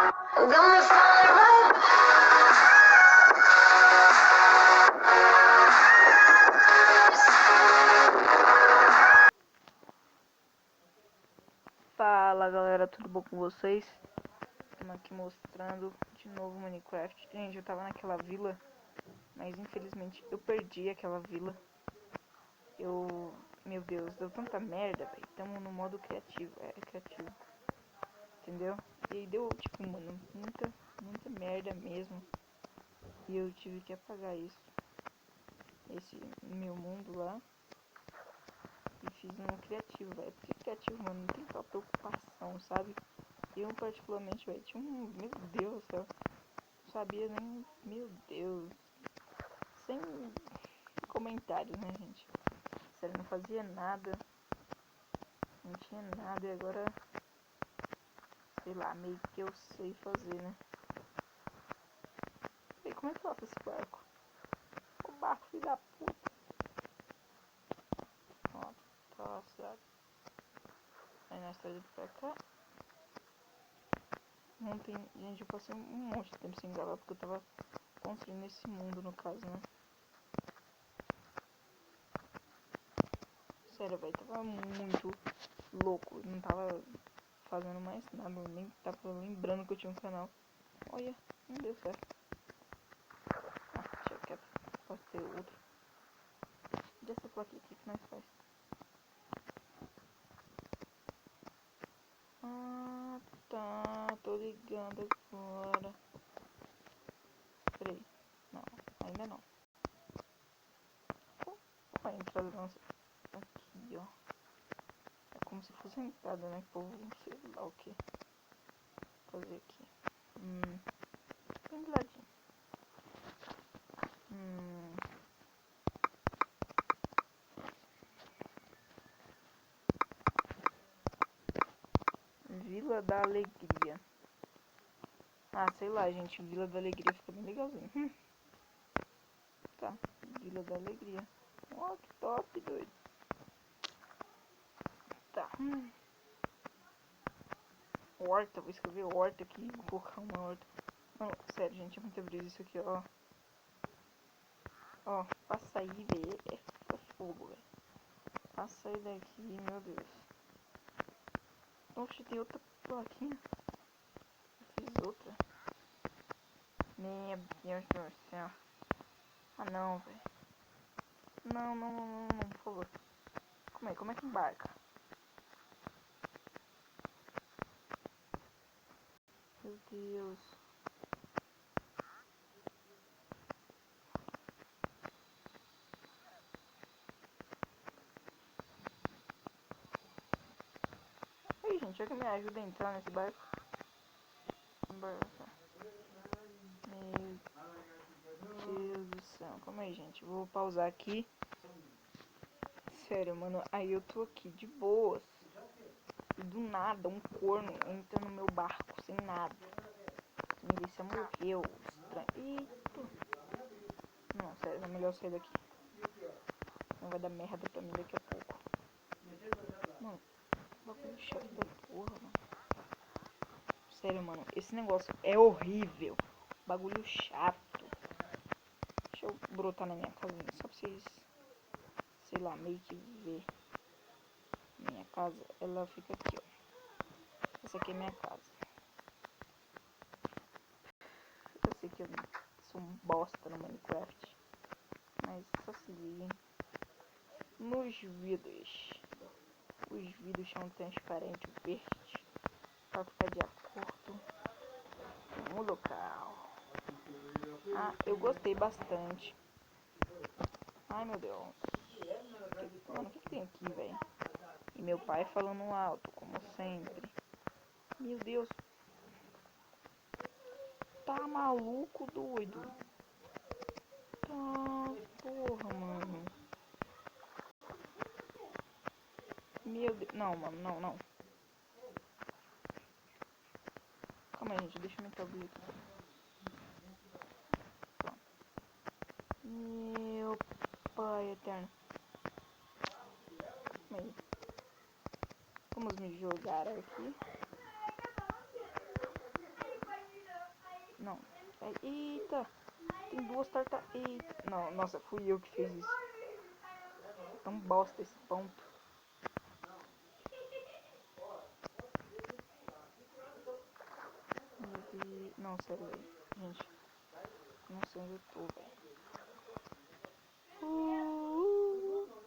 Got me falling right Fala galera, tudo bom com vocês? Estamos aqui mostrando de novo Minecraft. Gente, eu tava naquela vila, mas infelizmente eu perdi aquela vila. Meu Deus, deu tanta merda, velho. Tamo no modo criativo, criativo. Entendeu? E aí deu, tipo, mano, muita merda mesmo. E eu tive que apagar isso. Esse meu mundo lá. E fiz um criativo, velho. Porque criativo, mano, não tem aquela preocupação, sabe? Eu particularmente, velho, tinha um... Meu Deus do céu. Não sabia nem... Meu Deus. Sem comentários, né, gente? Sério, não fazia nada. Não tinha nada e agora... Sei lá, meio que eu sei fazer, né? E como é que lota esse barco? O barco, filho da puta. Ó, tá certo. Aí nós trazemos pra cá. Ontem, gente, eu passei um monte de tempo sem gravar porque eu tava construindo esse mundo, no caso, né? Sério, velho, tava muito louco. Não tava fazendo mais nada, nem tava lembrando que eu tinha um canal. Olha, não deu certo. Ah, deixa quieto. Pode ter outro. E essa plaquinha aqui que nós faz? Ah, tá. Tô ligando agora. Peraí. Não, ainda não. Como é a entrada da nossa... Aqui, ó. É como se fosse a entrada, né? Povo, sei lá o que. Fazer aqui. Bem do ladinho. Vila da Alegria. Ah, sei lá, gente. Vila da Alegria fica bem legalzinho. Tá. Vila da Alegria. Ó, que top, doido. Tá. Horta. Vou escrever horta aqui. Vou colocar uma horta. Não, sério, gente. É muita brisa isso aqui, ó. Ó, pra sair, velho. É fogo, velho. Pra sair daqui, meu Deus. Oxe, tem outra plaquinha. Eu fiz outra. Meu Deus do céu. Ah, não, velho. Não, por favor. Como é que embarca? Meu Deus. Aí, gente, já que me ajuda a entrar nesse barco. Embarca. Meu Deus do céu. Calma aí, gente. Vou pausar aqui. Sério, mano. Aí eu tô aqui de boas. E do nada, um corno entra no meu barco sem nada. Milícia morreu. Estranho. Eita. Não, sério, é melhor sair daqui. Não vai dar merda pra mim daqui a pouco. Mano, bagulho chato da porra, mano. Sério, mano, esse negócio é horrível. Bagulho chato. Deixa eu brotar na minha casinha, só pra vocês, sei lá, meio que ver. Minha casa, ela fica aqui, ó. Essa aqui é minha casa. Eu sei que eu sou um bosta no Minecraft, mas só se liguem. Nos vidros. Os vidros são transparentes, verde, para ficar de acordo com o local. Ah, eu gostei bastante. Ai, meu Deus. Mano, o que tem aqui, velho? E meu pai falando alto, como sempre. Meu Deus. Tá maluco, doido? Tá, porra, mano. Meu Deus. Não, mano, não. Calma aí, gente. Deixa eu meter o vídeo aqui. Pronto. Meu pai eterno. Calma aí. Vamos me jogar aqui. Não. Eita. Tem duas tartas. Eita. Não, nossa, fui eu que fiz isso. Tão bosta esse ponto. Não, sério, velho. Gente, não sei onde eu tô, velho.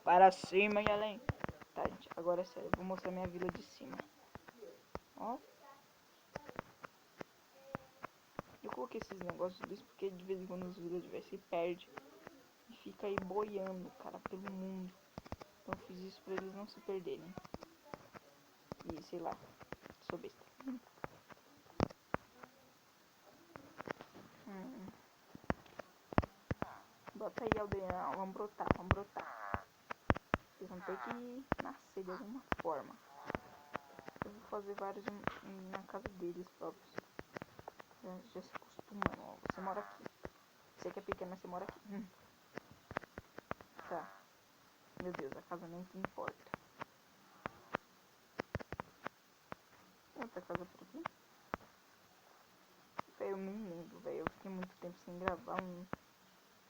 Para cima e além. Tá, gente, agora é sério. Vou mostrar minha vila de cima. Ó. Eu coloquei esses negócios disso porque de vez em quando os villagers se perde e fica aí boiando, cara, pelo mundo. Então eu fiz isso pra eles não se perderem. E sei lá, sou besta. Bota aí, aldeia, vamos brotar, vamos brotar. Vocês vão ter que nascer de alguma forma. Eu vou fazer vários na casa deles próprios. Já se acostumam, ó. Você mora aqui. Você que é pequena, você mora aqui. Tá. Meu Deus, a casa nem te importa. Tem outra casa por aqui? Véi, eu nem lembro, velho. Eu fiquei muito tempo sem gravar.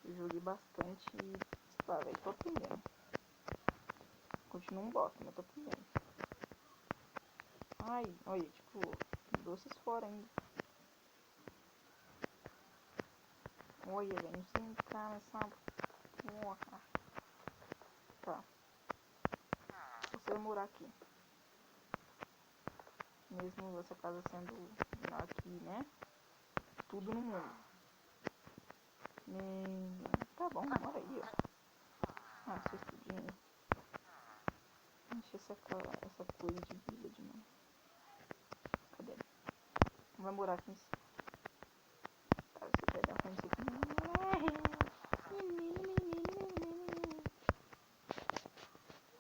Eu joguei bastante e, sei lá, velho, tô aprendendo. Continuo um bosta, mas tô aprendendo. Ai, olha, tipo, doces fora ainda. Olha, velho, não sei entrar nessa porra. Tá. Você vai morar aqui. Mesmo essa casa sendo aqui, né? Tudo no mundo. Tá bom, mora aí, ó. Ah, seu estudinho. Enche essa coisa de village, mano. Cadê? Vai morar aqui em cima. Tá, você vai dar frente aqui.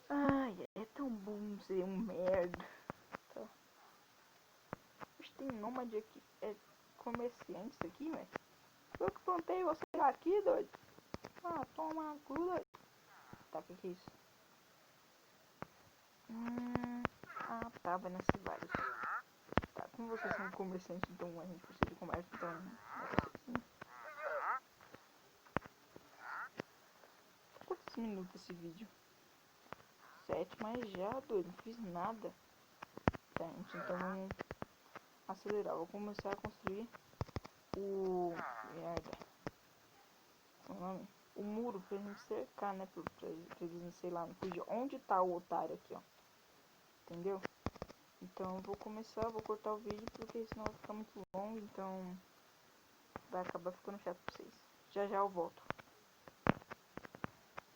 Ai, é tão bom ser um merda. Tá. Mas tem nômade aqui. É comerciante isso aqui, velho. Eu que plantei você aqui, doido. Ah, toma cu, doido. Tá, que é isso? Ah, tá, vai nascer vários. Tá, como vocês são comerciantes, então a gente precisa de comércio, então é quantos minutos esse vídeo? 7, mas já, doido, não fiz nada. Tá, gente, então vamos acelerar. Vou começar a construir o... merda. Qual é o nome? O muro pra gente cercar, né? Pra eles, sei lá, não fugir. Onde tá o otário aqui, ó? Entendeu? Então eu vou começar, vou cortar o vídeo porque senão vai ficar muito longo, então vai acabar ficando chato pra vocês. Já já eu volto.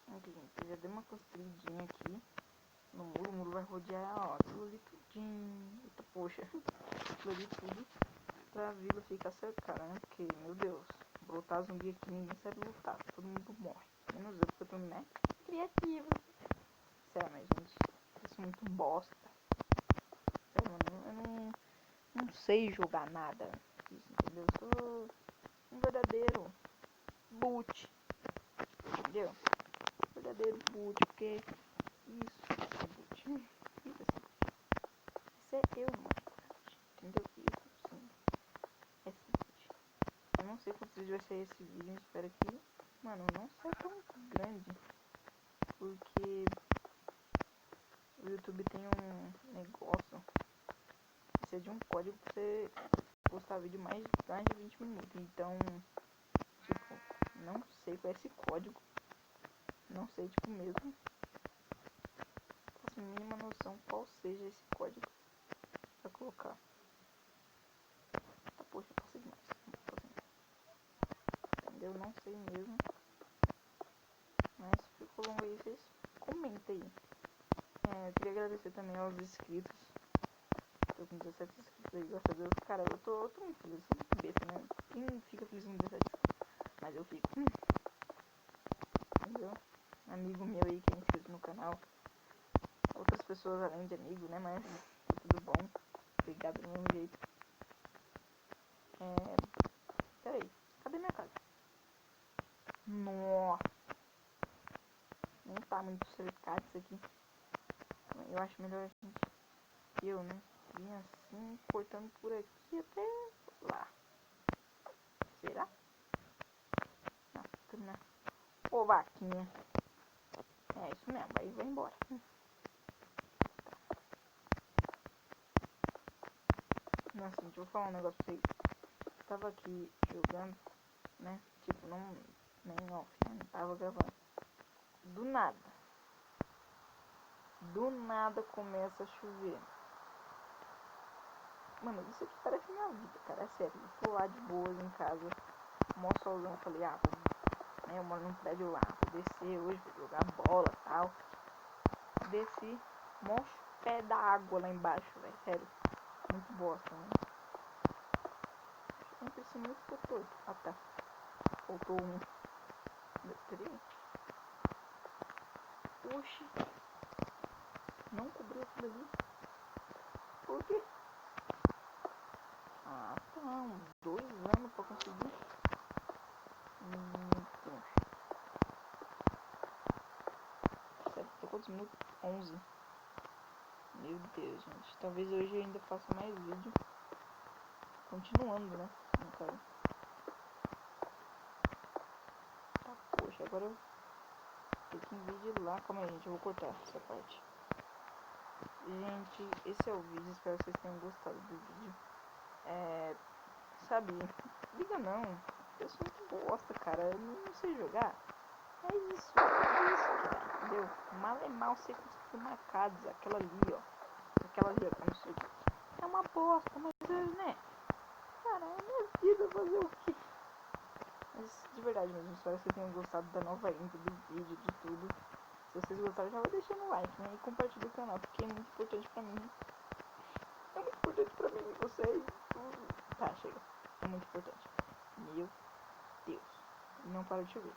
Ok, gente, eu já dei uma construidinha aqui no muro, o muro vai rodear, ó, aquilo ali tudinho. Eita, poxa, aquilo ali tudo pra vila ficar cercada, né? Porque, meu Deus, brotar zumbi aqui, ninguém sabe lutar, todo mundo morre. Menos eu, porque eu tô, né, criativo. Sério, mas gente, isso é muito bosta. Sério, mano, eu não sei jogar nada disso, entendeu? Eu sou um verdadeiro boot, entendeu? Verdadeiro boot, porque isso é boot. Isso é eu, mano, entendeu? Isso sim, é boot. Eu não sei quantos vídeos vai ser esse vídeo, espero que, mano, não seja tão grande, porque o YouTube tem um negócio, precisa de um código pra você postar vídeo mais de 20 minutos, então, tipo, não sei qual é esse código, não sei, tipo, mesmo, faço a mínima noção qual seja esse código pra colocar. Tá, poxa, eu passei demais, não vou fazer, entendeu? Não sei mesmo, mas se ficou longo aí, vocês comentem aí. Eu queria agradecer também aos inscritos. Tô com 17 inscritos aí, graças a Deus. Cara, eu tô muito feliz, sou muito besta, né? Quem fica feliz com 17 inscritos? Mas eu fico. Entendeu? Amigo meu aí que é inscrito no canal. Outras pessoas além de amigo, né? Mas tá tudo bom. Obrigado do mesmo jeito. Peraí, cadê minha casa? Nossa! Nem tá muito cercado isso aqui. Eu acho melhor a gente... Eu, né? Vim assim, cortando por aqui até lá. Ô, vaquinha. É isso mesmo, aí vai embora. Nossa, gente, eu vou falar um negócio pra vocês. Eu tava aqui jogando, né? Tipo, não. Nem off, né? Não tava gravando. Do nada. Do nada começa a chover. Mano, isso aqui parece minha vida, cara. É sério. Eu tô lá de boas em casa. Mó solzão. Falei, vou, né, eu moro num prédio lá. Vou descer hoje, vou jogar bola e tal. Desci. Mó pé da água lá embaixo, velho. Sério. Muito bosta, né? Sempre assim, muito ficou torto. Ah, tá. Faltou um. Peraí. Oxi. Não cobriu aquilo ali. Por quê? Ah, tá. Uns 2 anos pra conseguir. Poxa. Sério, tô quantos minutos? 11. Meu Deus, gente. Talvez hoje eu ainda faça mais vídeo. Continuando, né? No caso. Tá, poxa, agora eu tenho que vídeo lá. Calma aí, gente. Eu vou cortar essa parte. Gente, esse é o vídeo. Espero que vocês tenham gostado do vídeo. Sabe? Liga não. Eu sou muito bosta, cara. Eu não sei jogar. É isso, cara. Entendeu? Mal é mal ser conseguiu marcados. Aquela ali, ó. Aquela ali, ó. Não sei o que. É uma bosta, mas né? Cara, é minha vida fazer o quê? Mas de verdade mesmo, espero que vocês tenham gostado da nova intro do vídeo, de tudo. Se vocês gostaram, já vai deixando o like, né? E compartilha o canal, porque é muito importante pra mim. É muito importante pra mim, vocês. Tá, chega. É muito importante. Meu Deus. Não para de chover.